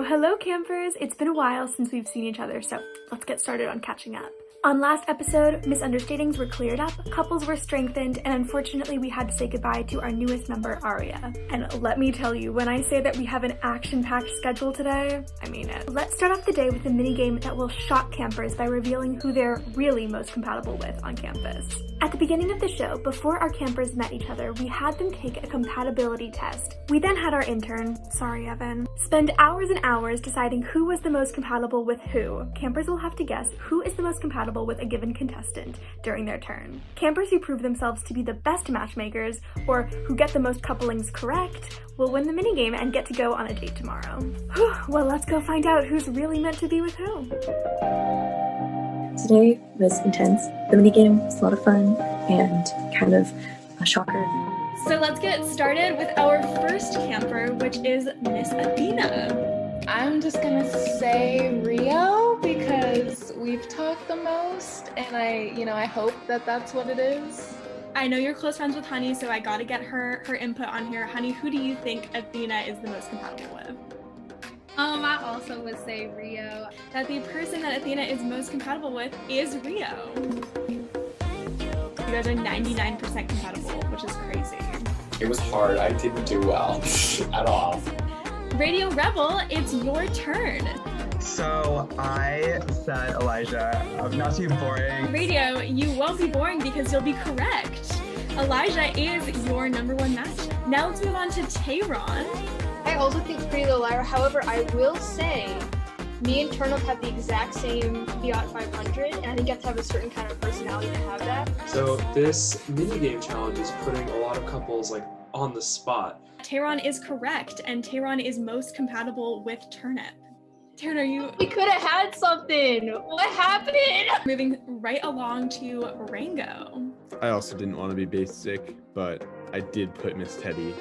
Hello campers! It's been a while since we've seen each other, so let's get started on catching up. On last episode, misunderstandings were cleared up, couples were strengthened, and unfortunately we had to say goodbye to our newest member, Aria. And let me tell you, when I say that we have an action-packed schedule today, I mean it. Let's start off the day with a mini-game that will shock campers by revealing who they're really most compatible with on campus. At the beginning of the show, before our campers met each other, we had them take a compatibility test. We then had our intern, sorry Evan, spend hours and hours deciding who was the most compatible with who. Campers will have to guess who is the most compatible with a given contestant during their turn. Campers who prove themselves to be the best matchmakers, or who get the most couplings correct, will win the minigame and get to go on a date tomorrow. Whew, well, let's go find out who's really meant to be with who. Today was intense. The minigame was a lot of fun and kind of a shocker. So let's get started with our first camper, which is Miss Athena. I'm just gonna say Rio because we've talked the most, and I hope that that's what it is. I know you're close friends with Honey, so I gotta get her input on here. Honey, who do you think Athena is the most compatible with? I also would say Rio. That the person that Athena is most compatible with is Rio. You guys are 99% compatible, which is crazy. It was hard. I didn't do well at all. Radio Rebel, it's your turn. So I said Elijah, not too boring. Radio, you won't be boring because you'll be correct. Elijah is your #1 match. Now let's move on to Tehran. I also think Pretty Little Liar. However, I will say me and Turnip have the exact same Fiat 500, and I think you have to have a certain kind of personality to have that. So this minigame challenge is putting a lot of couples on the spot. Tehran is correct, and Tehran is most compatible with Turnip. Tehran, are you... We could have had something! What happened? Moving right along to Rango. I also didn't want to be basic, but I did put Miss Teddy.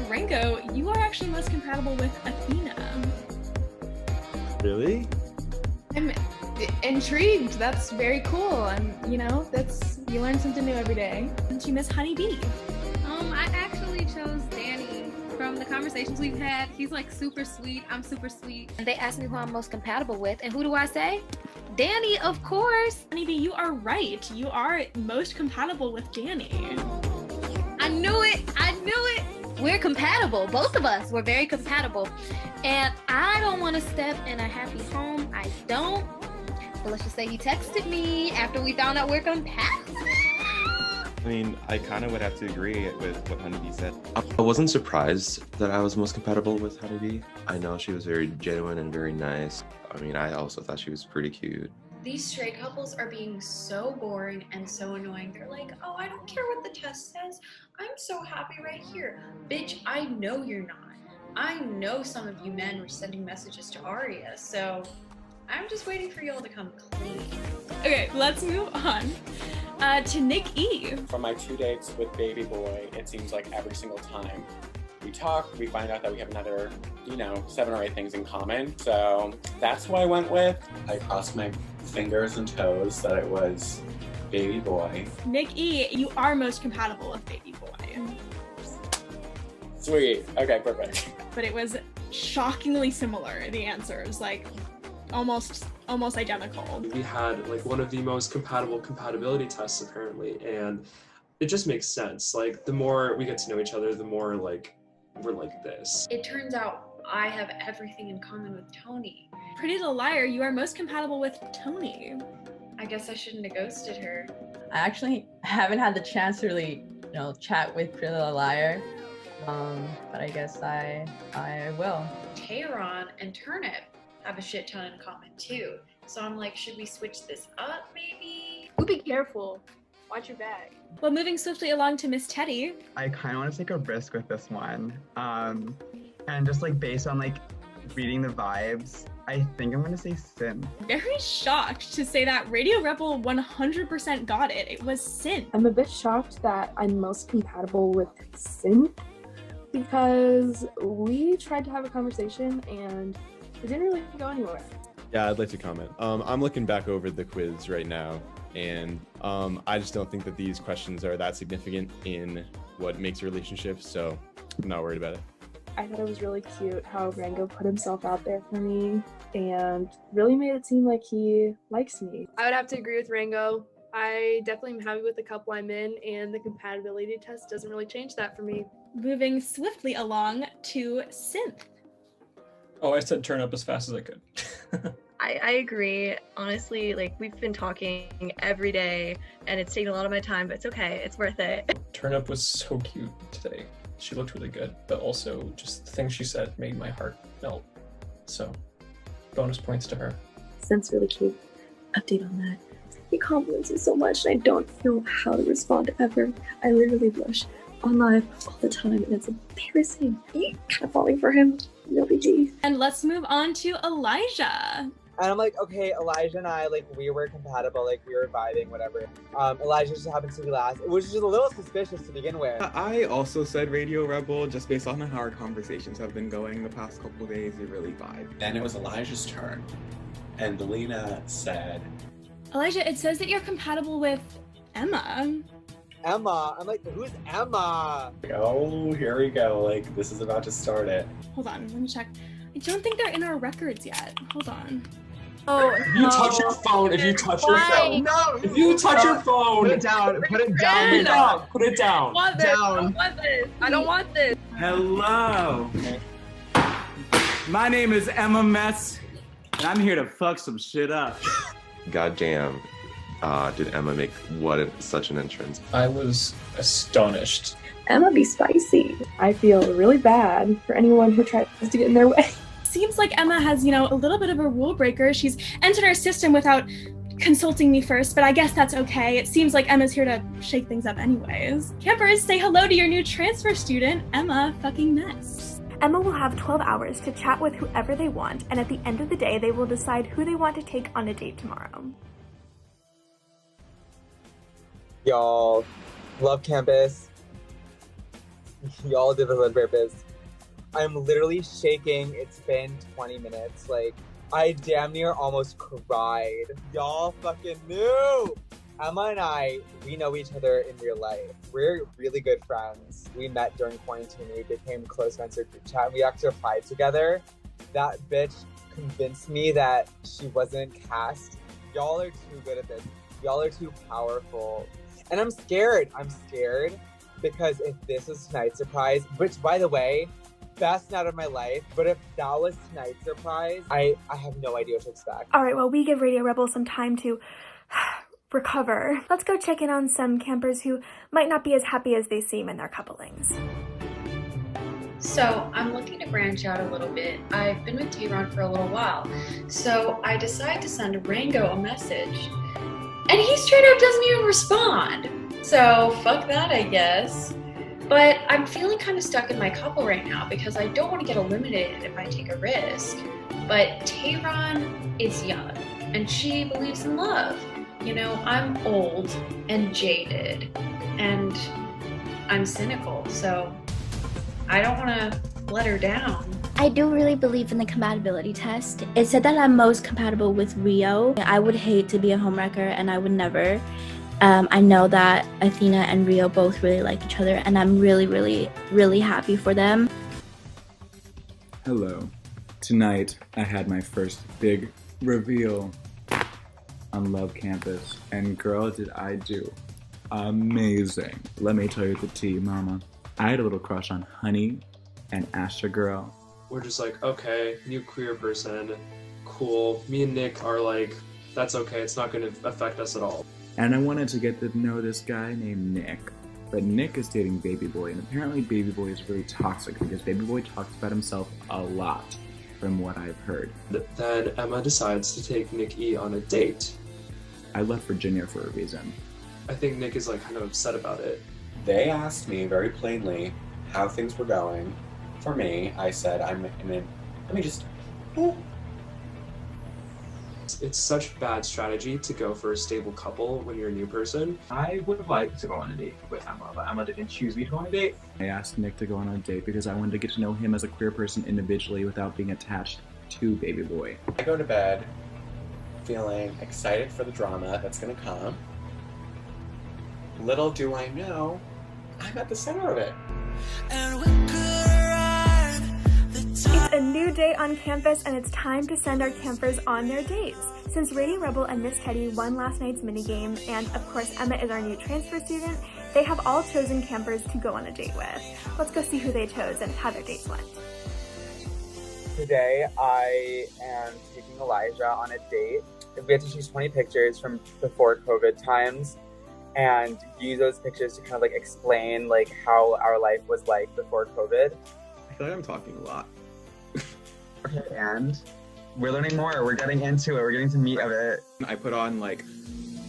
Rango, you are actually most compatible with Athena. Really? I'm intrigued. That's very cool. You learn something new every day. And to Miss Honeybee. I actually chose Danny. From the conversations we've had, he's like super sweet. I'm super sweet. And they asked me who I'm most compatible with, and who do I say? Danny, of course. Honeybee, you are right. You are most compatible with Danny. I knew it. We're compatible. Both of us. We're very compatible. And I don't want to step in a happy home. I don't. But let's just say he texted me after we found out we're compatible. I mean, I kind of would have to agree with what Honeybee said. I wasn't surprised that I was most compatible with Honeybee. I know she was very genuine and very nice. I mean, I also thought she was pretty cute. These stray couples are being so boring and so annoying. They're like, oh, I don't care what the test says. I'm so happy right here. Bitch, I know you're not. I know some of you men were sending messages to Aria, so I'm just waiting for y'all to come clean. Okay, let's move on to Nick E. From my 2 dates with Baby Boy, it seems like every single time we talk, we find out that we have another, 7 or 8 things in common. So that's who I went with. I crossed my fingers and toes that it was Baby Boy. Nick E, you are most compatible with Baby Boy. Sweet. Okay, perfect. But it was shockingly similar, the answers, almost identical. We had one of the most compatible compatibility tests apparently, and it just makes sense. The more we get to know each other, the more we're like this. It turns out I have everything in common with Tony. Pretty Little Liar, you are most compatible with Tony. I guess I shouldn't have ghosted her. I actually haven't had the chance to really, chat with Pretty Little Liar. But I guess I will. Tehran and Turnip have a shit ton in common too. So I'm like, should we switch this up maybe? Be careful. Watch your back. Well, moving swiftly along to Miss Teddy. I kind of want to take a risk with this one. And just based on reading the vibes, I think I'm going to say Sin. Very shocked to say that Radio Rebel 100% got it. It was Sin. I'm a bit shocked that I'm most compatible with Sin because we tried to have a conversation and it didn't really go anywhere. Yeah, I'd like to comment. I'm looking back over the quiz right now, and I just don't think that these questions are that significant in what makes a relationship, so I'm not worried about it. I thought it was really cute how Rango put himself out there for me and really made it seem like he likes me. I would have to agree with Rango. I definitely am happy with the couple I'm in, and the compatibility test doesn't really change that for me. Moving swiftly along to Synth. Oh, I said turn up as fast as I could. I agree. Honestly, like, we've been talking every day and it's taken a lot of my time, but it's okay. It's worth it. Turn up was so cute today. She looked really good, but also just the things she said made my heart melt. So, bonus points to her. Synth's really cute. Update on that. He compliments me so much and I don't know how to respond ever. I literally blush on live all the time and it's embarrassing. I'm kind of falling for him. No BG. And let's move on to Elijah. And I'm like, okay, Elijah and I, like, we were compatible, like, we were vibing, whatever. Elijah just happened to be last, which is a little suspicious to begin with. I also said Radio Rebel, just based on how our conversations have been going the past couple of days. We really vibe. Then it was Elijah's turn, and Lena said, Elijah, it says that you're compatible with Emma. Emma? I'm like, who's Emma? Oh, here we go. Like, this is about to start it. Hold on, let me check. I don't think they're in our records yet. Hold on. Oh, if you touch your phone, if you touch your phone, no, if you touch your phone, put it down, put it down, put it down. I don't want this. I don't want this. Hello. My name is Emma Mess, and I'm here to fuck some shit up. Goddamn, did Emma make such an entrance? I was astonished. Emma be spicy. I feel really bad for anyone who tries to get in their way. Seems like Emma has, you know, a little bit of a rule breaker. She's entered our system without consulting me first, but I guess that's okay. It seems like Emma's here to shake things up anyways. Campers, say hello to your new transfer student, Emma fucking Mess. Emma will have 12 hours to chat with whoever they want, and at the end of the day, they will decide who they want to take on a date tomorrow. Y'all, love campus. Y'all did this on purpose. I'm literally shaking. It's been 20 minutes. Like, I damn near almost cried. Y'all fucking knew! Emma and I, we know each other in real life. We're really good friends. We met during quarantine. We became close friends through group chat. We actually applied together. That bitch convinced me that she wasn't cast. Y'all are too good at this. Y'all are too powerful. And I'm scared. I'm scared because if this is tonight's surprise, which, by the way, best night of my life, but if that was tonight's surprise, I have no idea what to expect. All right, well, we give Radio Rebel some time to recover. Let's go check in on some campers who might not be as happy as they seem in their couplings. So I'm looking to branch out a little bit. I've been with T-Ron for a little while, so I decide to send Rango a message, and he straight up doesn't even respond. So fuck that, I guess. But I'm feeling kind of stuck in my couple right now because I don't want to get eliminated if I take a risk. But T-Ron is young, and she believes in love. You know, I'm old and jaded, and I'm cynical, so I don't want to let her down. I do really believe in the compatibility test. It said that I'm most compatible with Rio. I would hate to be a homewrecker, and I would never. I know that Athena and Rio both really like each other, and I'm really, really, really happy for them. Hello. Tonight, I had my first big reveal on Love Campus, and girl, did I do amazing. Let me tell you the tea, mama. I had a little crush on Honey and Astra Girl. We're just like, okay, new queer person, cool. Me and Nick are like, that's okay, it's not going to affect us at all. And I wanted to get to know this guy named Nick. But Nick is dating Baby Boy, and apparently Baby Boy is really toxic because Baby Boy talks about himself a lot, from what I've heard. Then Emma decides to take Nick E on a date. I left Virginia for a reason. I think Nick is like kind of upset about it. They asked me very plainly how things were going. For me, I said, It's such bad strategy to go for a stable couple when you're a new person. I would like to go on a date with Emma, but Emma didn't choose me to go on a date. I asked Nick to go on a date because I wanted to get to know him as a queer person individually without being attached to Baby Boy. I go to bed feeling excited for the drama that's gonna come. Little do I know, I'm at the center of it. And we could run It's a new day on campus, and it's time to send our campers on their dates. Since Radio Rebel and Miss Teddy won last night's minigame, and of course Emma is our new transfer student, they have all chosen campers to go on a date with. Let's go see who they chose and how their dates went. Today, I am taking Elijah on a date. We had to choose 20 pictures from before COVID times and use those pictures to kind of like explain like how our life was like before COVID. I feel like I'm talking a lot. And we're learning more. We're getting into it. We're getting to meat of it. I put on like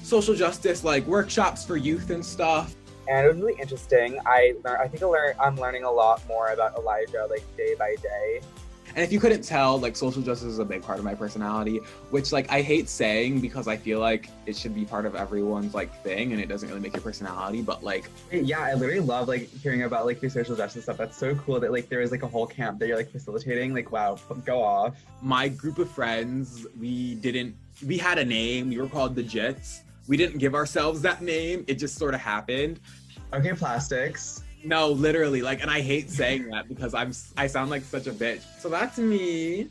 social justice, like workshops for youth and stuff. And it was really interesting. I'm learning a lot more about Elijah like day by day. And if you couldn't tell, like social justice is a big part of my personality, which like I hate saying because I feel like it should be part of everyone's like thing and it doesn't really make your personality, but like. Yeah, I literally love like hearing about like your social justice stuff. That's so cool that like there is like a whole camp that you're like facilitating. Like, wow, go off. My group of friends, we had a name, we were called the Jits. We didn't give ourselves that name, it just sort of happened. Okay, plastics. No, literally, like, and I hate saying that because I sound like such a bitch. So that's me.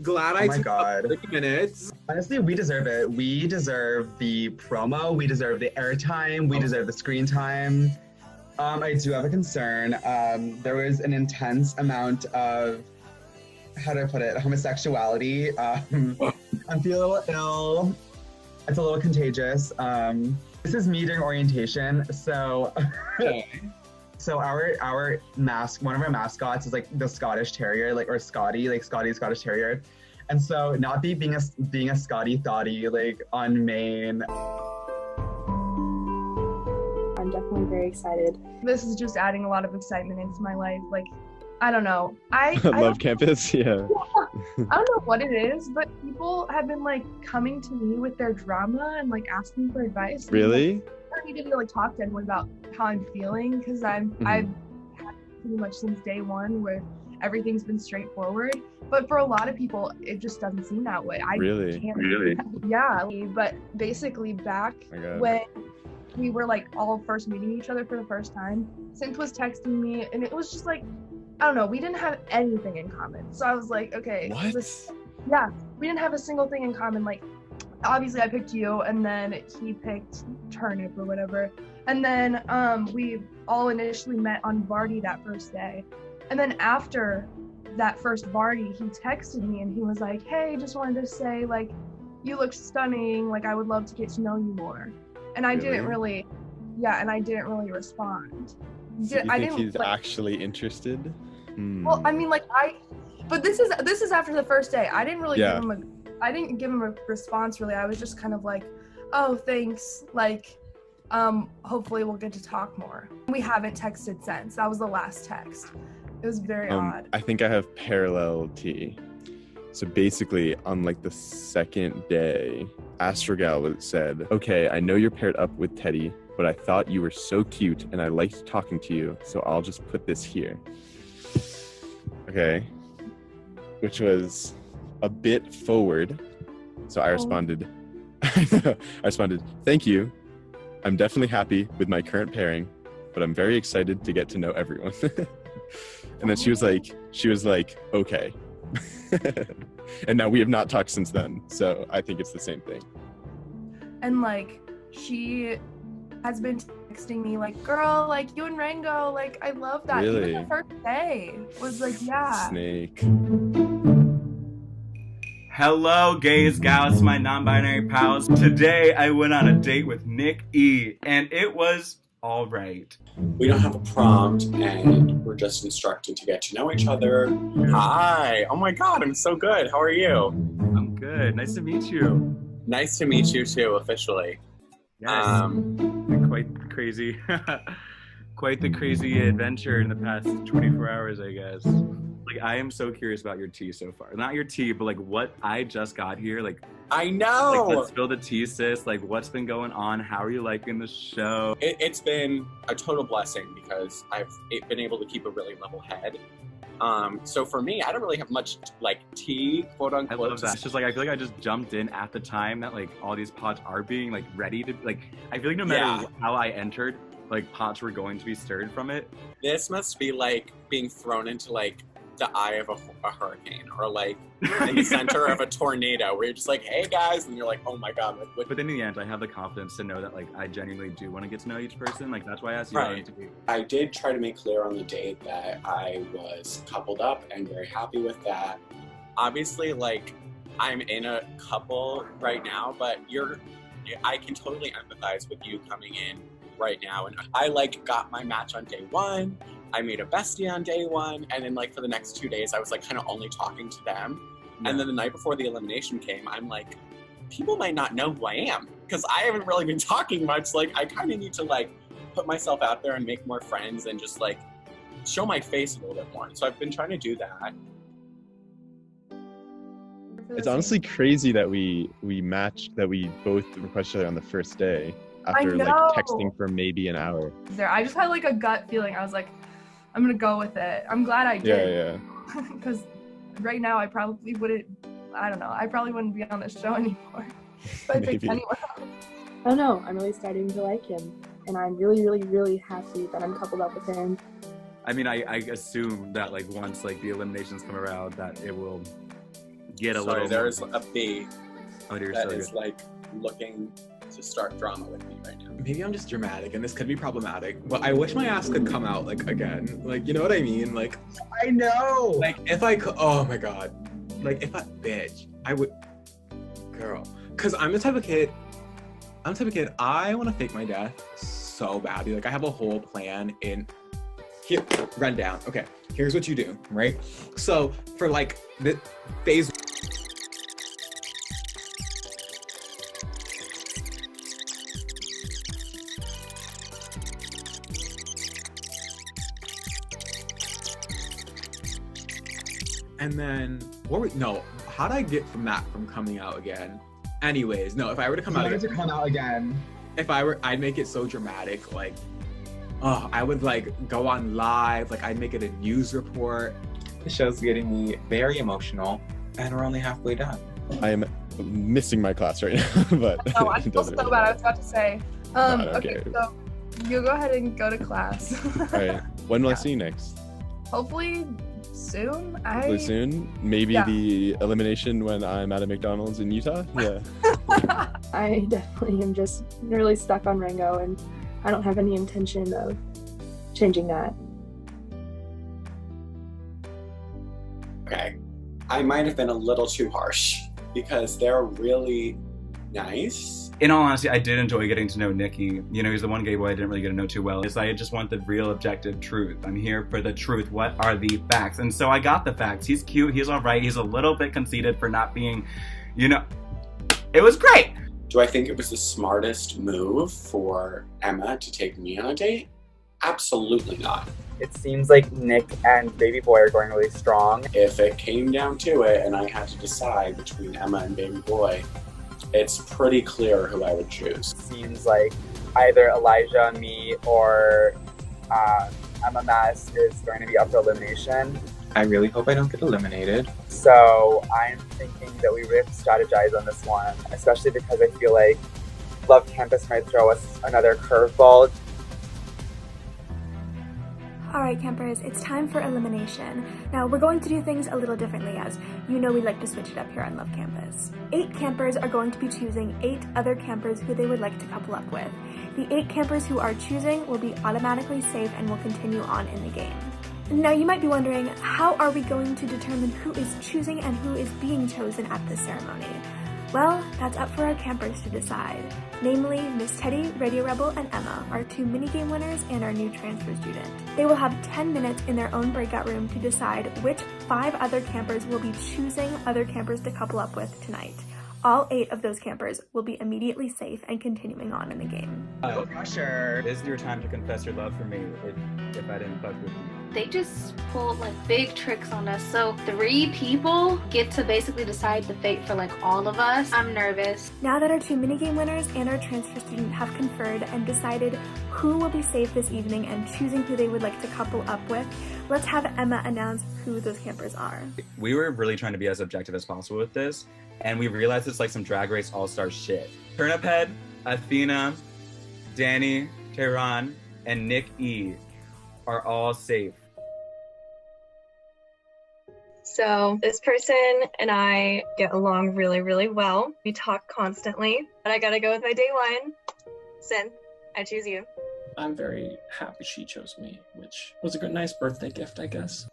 Glad I took up 30 minutes. Honestly, we deserve it. We deserve the promo. We deserve the airtime. We deserve the screen time. I do have a concern. There was an intense amount of, how do I put it, homosexuality. I'm feeling a little ill. It's a little contagious. This is me during orientation, so... So our one of our mascots is like the Scottish Terrier, like, or Scotty, like Scotty Scottish Terrier. And so not being a Scotty thotty, like on Maine. I'm definitely very excited. This is just adding a lot of excitement into my life. Like, I don't know. I love campus, yeah. I don't know what it is, but people have been like coming to me with their drama and like asking for advice. Really? I don't need to like talk to anyone about how I'm feeling because I've had pretty much since day one where everything's been straightforward. But for a lot of people, it just doesn't seem that way. Really? Yeah. But basically back when we were like all first meeting each other for the first time, Synth was texting me and it was just like, I don't know, we didn't have anything in common. So I was like, okay. What? We didn't have a single thing in common. Like, obviously I picked you and then he picked Turnip or whatever. And then we all initially met on Vardy that first day. And then after that first Vardy, he texted me and he was like, hey, just wanted to say like, you look stunning. Like, I would love to get to know you more. And I didn't really respond. So you think he's actually interested? Well, I mean, like but this is after the first day. I didn't really give him a response really. I was just kind of like, oh, thanks. Like, hopefully we'll get to talk more. We haven't texted since. That was the last text. It was very odd. I think I have parallel T. So basically, on like the second day, Astrogal said, okay, I know you're paired up with Teddy, but I thought you were so cute and I liked talking to you, so I'll just put this here. Okay. Which was a bit forward. So I responded, thank you. I'm definitely happy with my current pairing, but I'm very excited to get to know everyone. And then she was like, okay. And now we have not talked since then. So I think it's the same thing. And like, she has been texting me like, girl, like you and Rango, like I love that. Really? Even the first day was like, yeah. Snake. Hello, gays, gals, my non-binary pals. Today I went on a date with Nick E, and it was all right. We don't have a prompt, and we're just instructed to get to know each other. Hi. Oh my God, I'm so good. How are you? I'm good. Nice to meet you. Nice to meet you too, officially. Yes. Quite crazy. Quite the crazy adventure in the past 24 hours, I guess. Like, I am so curious about your tea so far. Not your tea, but like what I just got here. Like, I know. Like, let's spill the tea, sis. Like, what's been going on? How are you liking the show? It's been a total blessing because I've been able to keep a really level head. So for me, I don't really have much like tea, quote unquote. I love that. It's just like, I feel like I just jumped in at the time that like all these pots are being like ready to, like, I feel like no matter how I entered, like pots were going to be stirred from it. This must be like being thrown into like the eye of a hurricane, or like in the center of a tornado, where you're just like, hey guys, and you're like, oh my god. Like, what? But then in the end, I have the confidence to know that like I genuinely do want to get to know each person. Like that's why I asked you. Right. I did try to make clear on the date that I was coupled up and very happy with that. Obviously, like I'm in a couple right now, but I can totally empathize with you coming in right now. And I like got my match on day one. I made a bestie on day one, and then like for the next 2 days, I was like kind of only talking to them. Yeah. And then the night before the elimination came, I'm like, people might not know who I am because I haven't really been talking much. Like I kind of need to like put myself out there and make more friends and just like show my face a little bit more. So I've been trying to do that. It's honestly crazy that we matched, that we both requested each other on the first day after like texting for maybe an hour. I just had like a gut feeling. I was like, I'm gonna go with it. I'm glad I did. Yeah. Because right now I probably wouldn't. I don't know. I probably wouldn't be on this show anymore. If I picked anyone else. I don't know. I'm really starting to like him, and I'm really, really, really happy that I'm coupled up with him. I mean, I assume that like once like the eliminations come around, that it will get a little. There is a B that is good. like looking to start drama with me right now. Maybe I'm just dramatic and this could be problematic, but I wish my ass could come out like again. Like, you know what I mean? Like, I know. Like if I could, oh my god. Like if I would, girl. Cause I'm the type of kid, I want to fake my death so badly. Like I have a whole plan in here, run down. Okay, here's what you do, right? So for like the phase. And then, how'd I get from coming out again? Anyways, no, if I were to come out again, I'd make it so dramatic, like, I would like go on live, like I'd make it a news report. The show's getting me very emotional, and we're only halfway done. I am missing my class right now, but Oh, I feel so bad. I was about to say. Okay, so you go ahead and go to class. All right. When will I see you next? Hopefully soon. Hopefully soon. Maybe the elimination when I'm at a McDonald's in Utah. Yeah. I definitely am just really stuck on Rango, and I don't have any intention of changing that. Okay, I might have been a little too harsh because they're really nice. In all honesty, I did enjoy getting to know Nikki. You know, he's the one gay boy I didn't really get to know too well. I just want the real objective truth. I'm here for the truth. What are the facts? And so I got the facts. He's cute, he's all right. He's a little bit conceited for not being, you know, it was great. Do I think it was the smartest move for Emma to take me on a date? Absolutely not. It seems like Nick and Baby Boy are going really strong. If it came down to it and I had to decide between Emma and Baby Boy, it's pretty clear who I would choose. Seems like either Elijah, me, or Emma Mass is going to be up for elimination. I really hope I don't get eliminated. So I'm thinking that we really have to strategize on this one, especially because I feel like Love Campus might throw us another curveball. Alright campers, it's time for elimination. Now we're going to do things a little differently, as you know we like to switch it up here on Love Campus. 8 campers are going to be choosing 8 other campers who they would like to couple up with. The 8 campers who are choosing will be automatically safe and will continue on in the game. Now you might be wondering, how are we going to determine who is choosing and who is being chosen at this ceremony? Well, that's up for our campers to decide. Namely, Miss Teddy, Radio Rebel, and Emma, our 2 minigame winners and our new transfer student. They will have 10 minutes in their own breakout room to decide which 5 other campers will be choosing other campers to couple up with tonight. All 8 of those campers will be immediately safe and continuing on in the game. No pressure. This is your time to confess your love for me if I didn't fuck with you. They just pulled like big tricks on us. So 3 people get to basically decide the fate for like all of us. I'm nervous. Now that our 2 minigame winners and our transfer student have conferred and decided who will be safe this evening and choosing who they would like to couple up with, let's have Emma announce who those campers are. We were really trying to be as objective as possible with this, and we realized it's like some Drag Race All-Star shit. Turnip Head, Athena, Danny, Tehran, and Nick E are all safe. So this person and I get along really, really well. We talk constantly, but I gotta go with my day one. Sin, I choose you. I'm very happy she chose me, which was a nice birthday gift, I guess.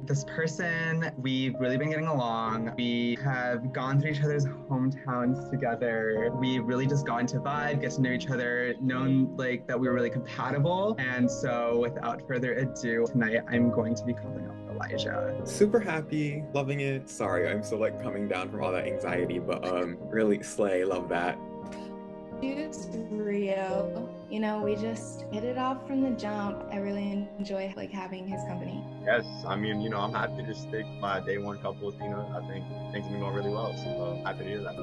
This person, we've really been getting along. We have gone through each other's hometowns together. We really just got into vibe, get to know each other, known like that we were really compatible. And so without further ado, tonight I'm going to be calling out Elijah. Super happy, loving it. Sorry, I'm still like coming down from all that anxiety, but really slay, love that. It's Rio. You know, we just hit it off from the jump. I really enjoy like having his company. Yes, I mean, you know, I'm happy to stick my day one couple with Tina. I think things have been going really well, so happy to hear that.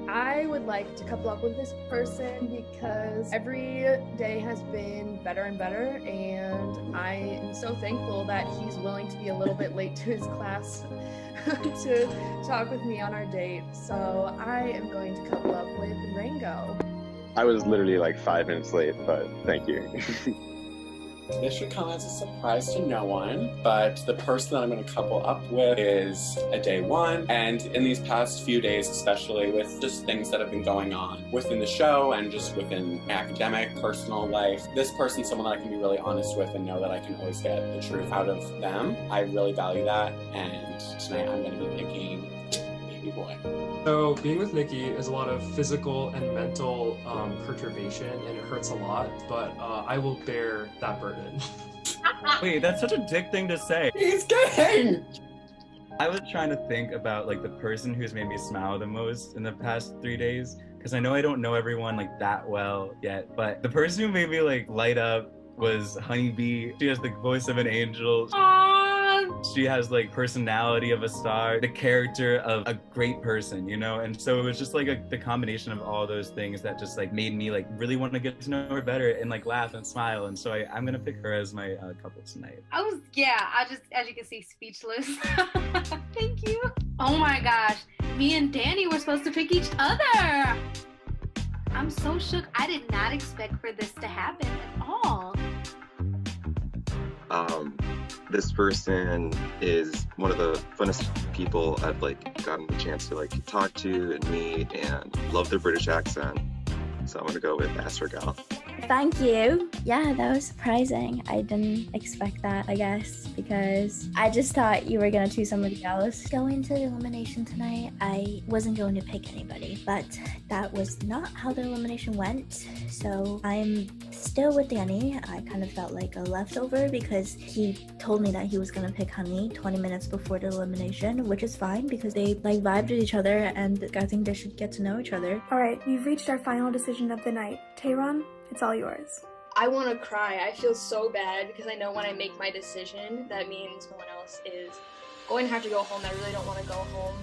I would like to couple up with this person because every day has been better and better, and I am so thankful that he's willing to be a little bit late to his class to talk with me on our date. So I am going to couple up with Rango. I was literally like 5 minutes late, but thank you. This should come as a surprise to no one, but the person that I'm going to couple up with is a day one. And in these past few days, especially with just things that have been going on within the show and just within my academic, personal life, this person's someone that I can be really honest with and know that I can always get the truth out of them. I really value that. And tonight I'm going to be picking Baby Boy. So being with Nikki is a lot of physical and mental perturbation, and it hurts a lot, but I will bear that burden. Wait, that's such a dick thing to say. He's gay! I was trying to think about like the person who's made me smile the most in the past 3 days, because I know I don't know everyone like that well yet, but the person who made me like light up was Honeybee. She has the voice of an angel. She has like personality of a star, the character of a great person, you know? And so it was just like the combination of all those things that just like made me like really want to get to know her better and like laugh and smile. And so I'm gonna pick her as my couple tonight. I just, as you can see, speechless. Thank you. Oh my gosh, me and Danny were supposed to pick each other. I'm so shook. I did not expect for this to happen at all. This person is one of the funnest people I've like gotten the chance to like talk to and meet, and love their British accent. So I'm gonna go with Astragal. Thank you. Yeah, that was surprising. I didn't expect that, I guess, because I just thought you were gonna choose somebody else. Going to the elimination tonight, I wasn't going to pick anybody, but that was not how the elimination went. So I'm still with Danny. I kind of felt like a leftover because he told me that he was gonna pick Honey 20 minutes before the elimination, which is fine because they like vibed with each other, and I think they should get to know each other. All right, we've reached our final decision of the night. Tehran, it's all yours. I want to cry. I feel so bad because I know when I make my decision, that means no one else is going to have to go home. I really don't want to go home.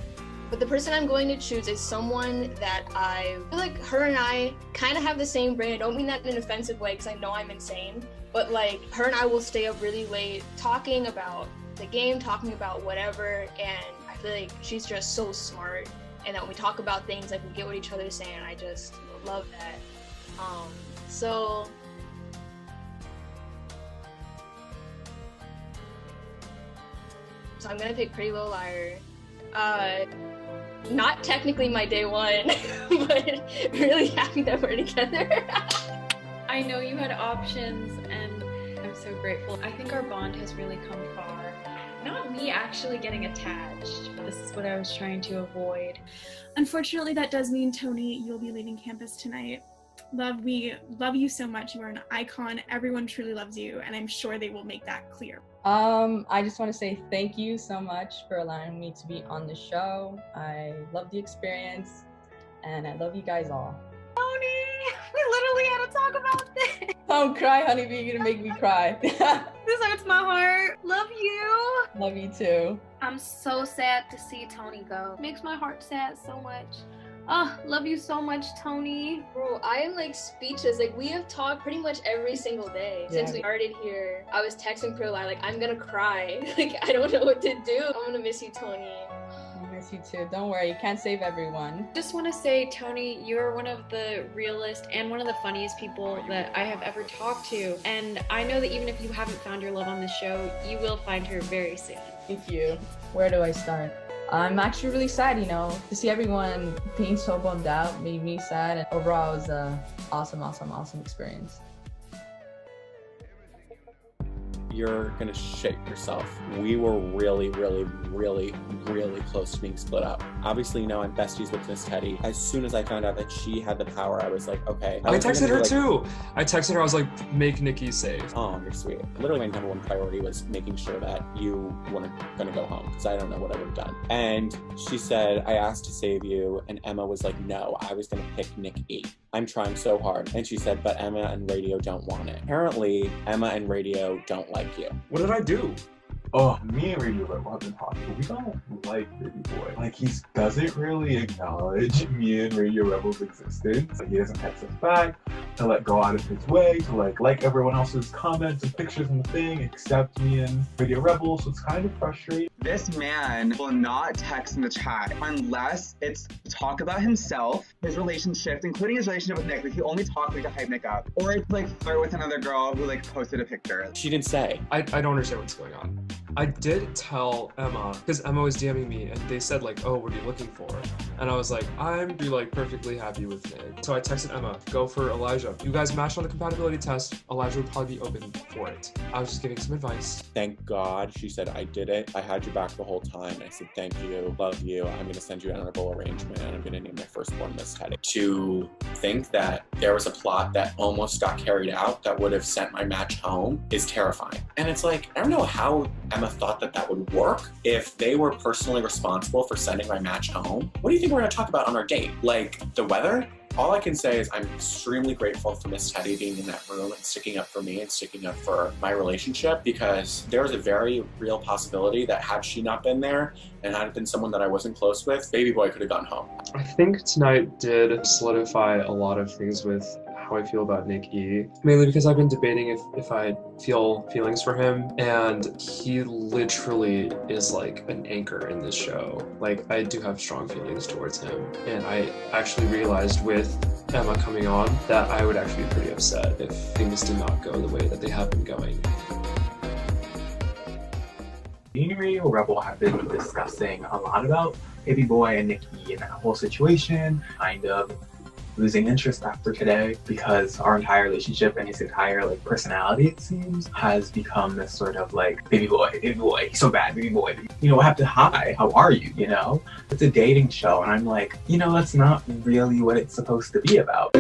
But the person I'm going to choose is someone that I feel like her and I kind of have the same brain. I don't mean that in an offensive way because I know I'm insane. But like her and I will stay up really late talking about the game, talking about whatever. And I feel like she's just so smart. And that when we talk about things, like we get what each other's saying. I just love that. So I'm gonna pick Pretty Little Liar. Not technically my day one, but really happy that we're together. I know you had options, and I'm so grateful. I think our bond has really come far. Not me actually getting attached. This is what I was trying to avoid. Unfortunately, that does mean, Tony, you'll be leaving campus tonight. Love, we love you so much. You are an icon. Everyone truly loves you, and I'm sure they will make that clear. I just want to say thank you so much for allowing me to be on the show. I love the experience, and I love you guys all. Tony, we literally had to talk about this. Don't cry, honeybee. You're gonna make me cry. This hurts my heart. Love you. Love you too. I'm so sad to see Tony go. Makes my heart sad so much. Oh, love you so much, Tony. Bro, I am like speechless. Like we have talked pretty much every single day since we started here. I was texting Pro like I'm gonna cry. Like I don't know what to do. I'm gonna miss you, Tony. I miss you too. Don't worry, you can't save everyone. Just want to say, Tony, you're one of the realest and one of the funniest people that I have ever talked to. And I know that even if you haven't found your love on the show, you will find her very soon. Thank you. Where do I start? I'm actually really sad, to see everyone being so bummed out made me sad. And overall, it was an awesome experience. You're gonna shit yourself. We were really close to being split up. Obviously, I'm besties with Miss Teddy. As soon as I found out that she had the power, I was like, okay. I texted her too. I texted her, I was like, make Nikki safe. Oh, you're sweet. Literally, my number one priority was making sure that you weren't gonna go home, because I don't know what I would have done. And she said, I asked to save you, and Emma was like, no, I was gonna pick Nick E. I'm trying so hard. And she said, but Emma and Radio don't want it. Apparently, Emma and Radio don't like you. What did I do? Oh, me and Radio Rebel have been talking, but we don't like Baby Boy. Like, he doesn't really acknowledge me and Radio Rebel's existence. Like, he doesn't text us back to go out of his way to like everyone else's comments and pictures and the thing, except me and Radio Rebel, so it's kind of frustrating. This man will not text in the chat unless it's talk about himself, his relationship, including his relationship with Nick. Like, he only talks to hype Nick up, or it's flirt with another girl who posted a picture. She didn't say. I don't understand what's going on. I did tell Emma, because Emma was DMing me, and they said oh, what are you looking for? And I was like, I'm perfectly happy with Nick. So I texted Emma, go for Elijah. You guys matched on the compatibility test. Elijah would probably be open for it. I was just giving some advice. Thank God she said I did it. I had your back the whole time. I said, thank you, love you. I'm gonna send you an honorable arrangement, and I'm gonna name my firstborn Miss Teddy. To think that there was a plot that almost got carried out that would have sent my match home is terrifying. And it's I don't know how Emma thought that would work if they were personally responsible for sending my match home. What do you think we're gonna talk about on our date? The weather? All I can say is I'm extremely grateful for Miss Teddy being in that room and sticking up for me and sticking up for my relationship, because there's a very real possibility that had she not been there and had it been someone that I wasn't close with, Baby Boy could have gone home. I think tonight did solidify a lot of things with how I feel about Nick E. Mainly because I've been debating if I feel feelings for him, and he literally is an anchor in this show. I do have strong feelings towards him, and I actually realized with Emma coming on that I would actually be pretty upset if things did not go the way that they have been going. Me and Radio Rebel have been discussing a lot about Baby Boy and Nikki and that whole situation, kind of losing interest after today, because our entire relationship and his entire personality, it seems, has become this sort of baby boy, he's so bad, baby boy. What happened? Hi, how are you? It's a dating show, and I'm that's not really what it's supposed to be about.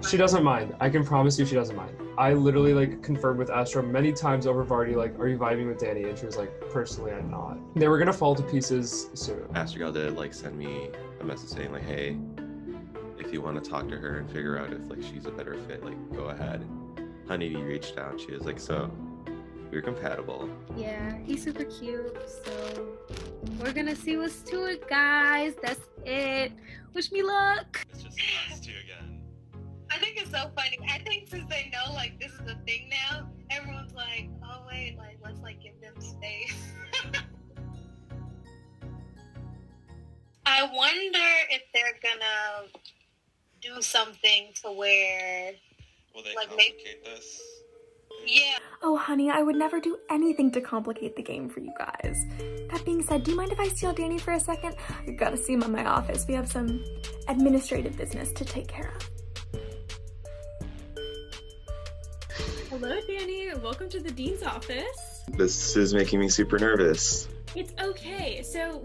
She doesn't mind. I can promise you she doesn't mind. I literally confirmed with Astro many times over Vardy, are you vibing with Danny? And she was like, personally, I'm not. They were gonna fall to pieces soon. Astro did send me a message saying hey, if you want to talk to her and figure out if she's a better fit, go ahead. Honeybee reached out. She was so we're compatible. Yeah, he's super cute. So we're gonna see what's to it, guys. That's it. Wish me luck. It's just us two again. I think it's so funny. I think since they know this is a thing now, everyone's oh wait, let's give them space. I wonder if they're gonna do something to where will they maybe complicate this? Yeah. Oh, honey, I would never do anything to complicate the game for you guys. That being said, do you mind if I steal Danny for a second? I gotta see him in my office. We have some administrative business to take care of. Hello, Danny. Welcome to the dean's office. This is making me super nervous. It's okay. So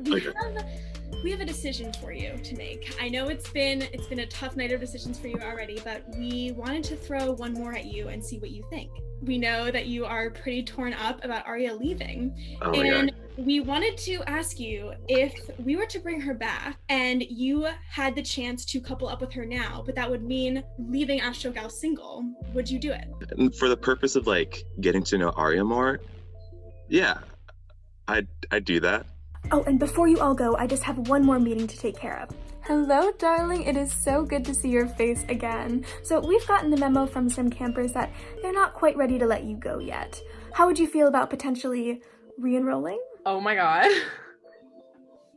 we have a decision for you to make. I know it's been a tough night of decisions for you already, but we wanted to throw one more at you and see what you think. We know that you are pretty torn up about Arya leaving, and we wanted to ask you if we were to bring her back and you had the chance to couple up with her now, but that would mean leaving Astrogal single. Would you do it? And for the purpose of like getting to know Arya more, yeah, I'd do that. Oh, and before you all go, I just have one more meeting to take care of. Hello, darling. It is so good to see your face again. So we've gotten the memo from some campers that they're not quite ready to let you go yet. How would you feel about potentially re-enrolling? Oh my god.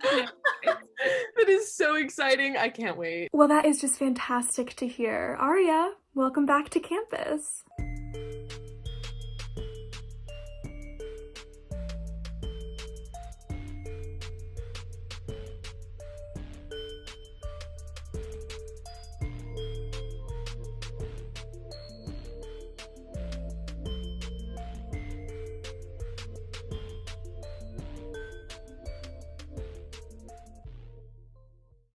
That is so exciting. I can't wait. Well, that is just fantastic to hear. Arya, welcome back to campus.